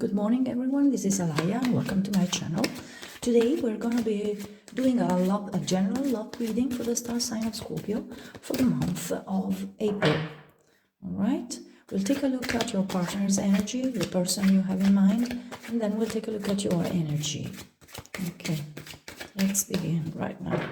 Good morning everyone, this is Alaya and welcome to my channel. Today we're going to be doing a general love reading for the star sign of Scorpio for the month of April. Alright, we'll take a look at your partner's energy, the person you have in mind, and then we'll take a look at your energy. Okay, let's begin right now.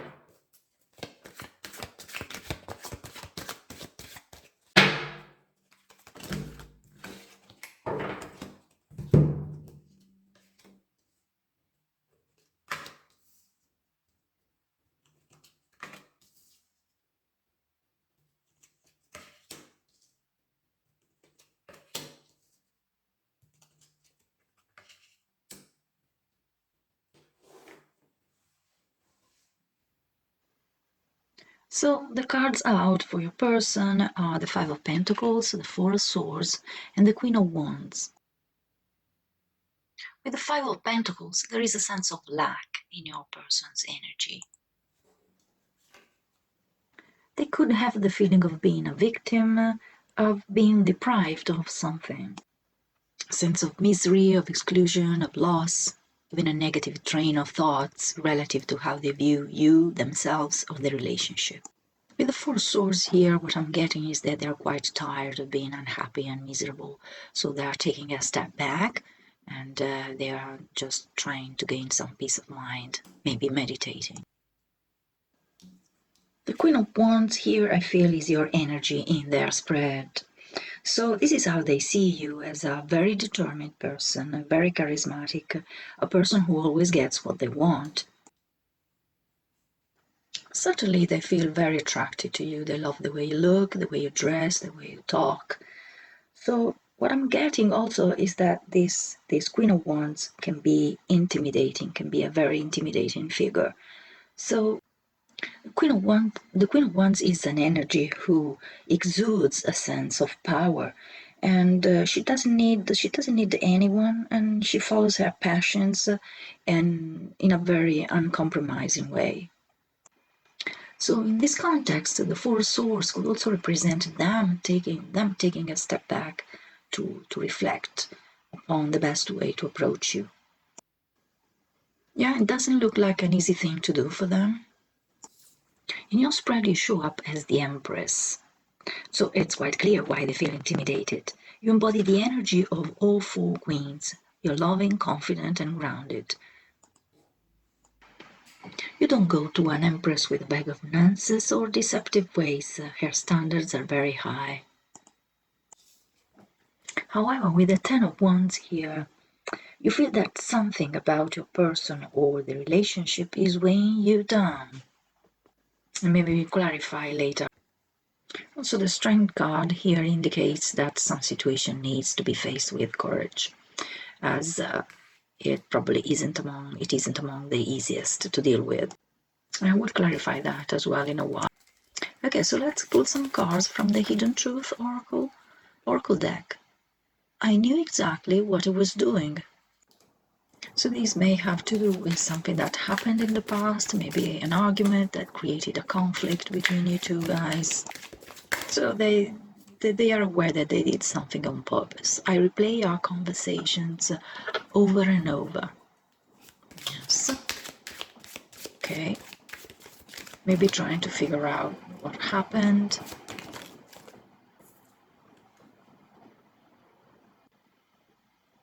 So the cards out for your person are the Five of Pentacles, the Four of Swords, and the Queen of Wands. With the Five of Pentacles, there is a sense of lack in your person's energy. They could have the feeling of being a victim, of being deprived of something. A sense of misery, of exclusion, of loss, even a negative train of thoughts relative to how they view you, themselves, or the relationship. With the Four Swords here, what I'm getting is that they're quite tired of being unhappy and miserable, so they're taking a step back and they are just trying to gain some peace of mind, maybe meditating. The Queen of Wands here, I feel, is your energy in their spread. So this is how they see you, as a very determined person, very charismatic, a person who always gets what they want. Certainly they feel very attracted to you. They love the way you look, the way you dress, the way you talk. So what I'm getting also is that this Queen of Wands can be intimidating, can be a very intimidating figure. So the Queen of Wands is an energy who exudes a sense of power, and she doesn't need anyone, and she follows her passions and in a very uncompromising way. So in this context, the Four Swords could also represent them taking a step back to reflect on the best way to approach you. Yeah, it doesn't look like an easy thing to do for them. In your spread, you show up as the Empress. So it's quite clear why they feel intimidated. You embody the energy of all four queens. You're loving, confident, and grounded. You don't go to an Empress with a bag of nonsense or deceptive ways. Her standards are very high. However, with the Ten of Wands here, you feel that something about your person or the relationship is weighing you down. And maybe we clarify later. Also, the Strength card here indicates that some situation needs to be faced with courage, as it probably isn't among the easiest to deal with. I will clarify that as well in a while. Okay, so let's pull some cards from the Hidden Truth Oracle deck. I knew exactly what I was doing. So these may have to do with something that happened in the past, maybe an argument that created a conflict between you two guys. So they are aware that they did something on purpose. I replay our conversations over and over. Yes. Okay. Maybe trying to figure out what happened.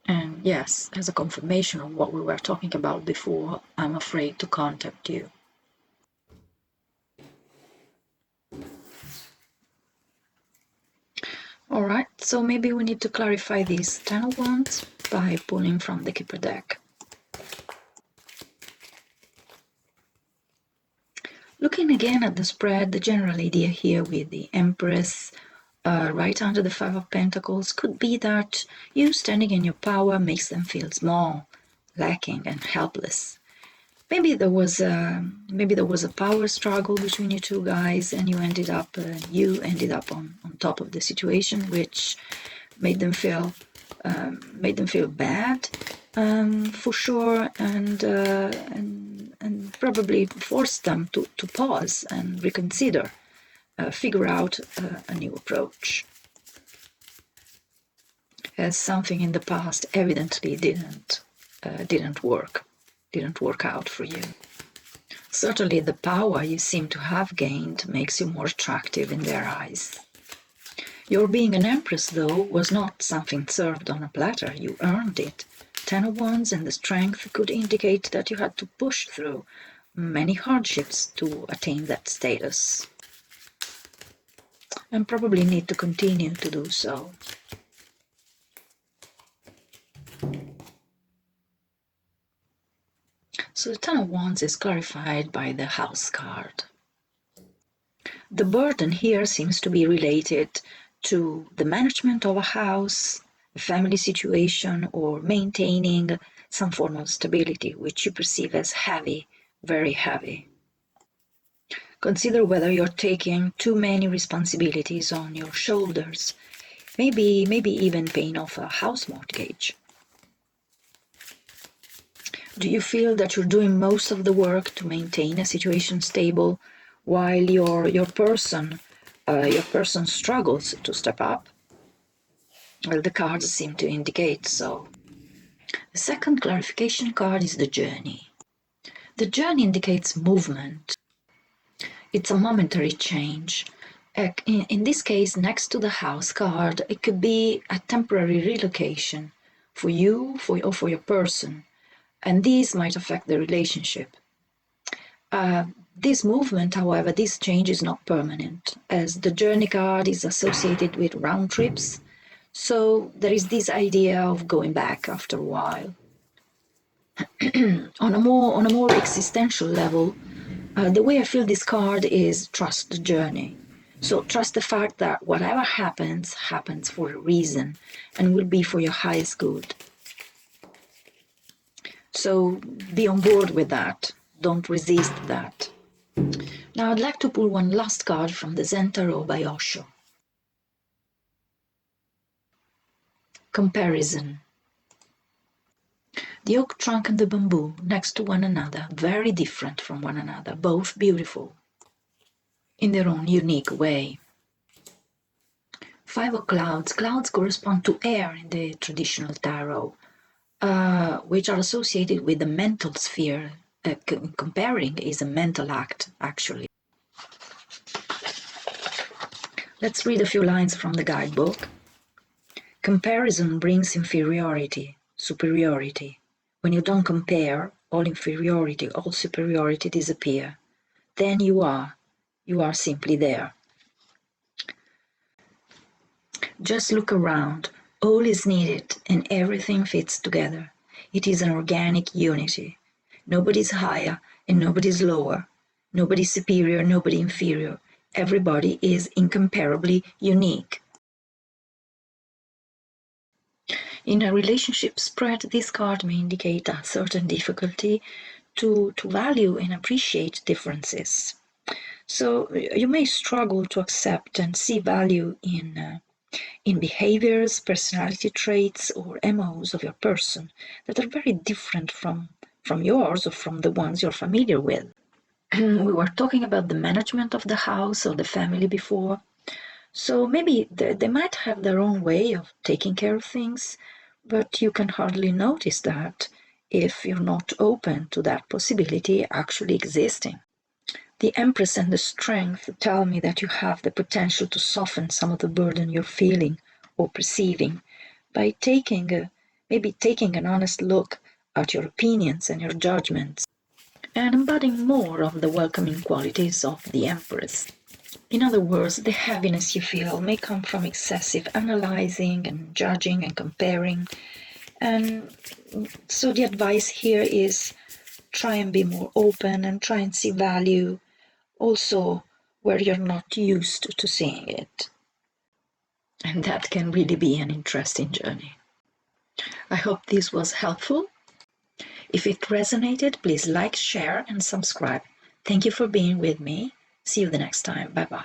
And yes, as a confirmation of what we were talking about before, I'm afraid to contact you. Alright, so maybe we need to clarify these 10 of Wands by pulling from the Keeper deck. Looking again at the spread, the general idea here with the Empress right under the Five of Pentacles could be that you standing in your power makes them feel small, lacking, and helpless. Maybe there was a power struggle between you two guys, and you ended up on top of the situation, which made them feel bad, for sure, and probably forced them to pause and reconsider, figure out a new approach. as something in the past evidently didn't work out for you. Certainly the power you seem to have gained makes you more attractive in their eyes. Your being an empress, though, was not something served on a platter. You earned it. 10 of Wands and the strength could indicate that you had to push through many hardships to attain that status, and probably need to continue to do so. So the 10 of Wands is clarified by the House card. The burden here seems to be related to the management of a house, a family situation, or maintaining some form of stability, which you perceive as heavy, very heavy. Consider whether you're taking too many responsibilities on your shoulders, maybe even paying off a house mortgage. Do you feel that you're doing most of the work to maintain a situation stable, while your person struggles to step up? Well, the cards seem to indicate so. The second clarification card is the Journey. The Journey indicates movement. It's a momentary change. In this case, next to the House card, it could be a temporary relocation for you or for your person, and these might affect the relationship. This movement, however, this change is not permanent, as the Journey card is associated with round trips, so there is this idea of going back after a while. On a more existential level, the way I feel this card is trust the journey. So trust the fact that whatever happens for a reason and will be for your highest good. So be on board with that. Don't resist that. Now I'd like to pull one last card from the Zen Tarot by Osho. Comparison. The oak trunk and the bamboo next to one another, very different from one another, both beautiful in their own unique way. 5 of clouds. Clouds correspond to air in the traditional tarot, which are associated with the mental sphere. Comparing is a mental act, actually. Let's read a few lines from the guidebook. Comparison brings inferiority, superiority. When you don't compare, all inferiority, all superiority disappear. Then you are simply there. Just look around. All is needed and everything fits together. It is an organic unity. Nobody's higher and nobody's lower. Nobody's superior, nobody inferior. Everybody is incomparably unique. In a relationship spread, this card may indicate a certain difficulty to value and appreciate differences. So you may struggle to accept and see value in behaviors, personality traits, or MOs of your person that are very different from yours or from the ones you're familiar with. We were talking about the management of the house or the family before. So maybe they might have their own way of taking care of things, but you can hardly notice that if you're not open to that possibility actually existing. The Empress and the Strength tell me that you have the potential to soften some of the burden you're feeling or perceiving by maybe taking an honest look at your opinions and your judgments and embodying more of the welcoming qualities of the Empress. In other words, the heaviness you feel may come from excessive analyzing and judging and comparing. And so the advice here is try and be more open and try and see value also where you're not used to seeing it. And that can really be an interesting journey. I hope this was helpful. If it resonated, please like, share, and subscribe. Thank you for being with me. See you the next time. Bye-bye.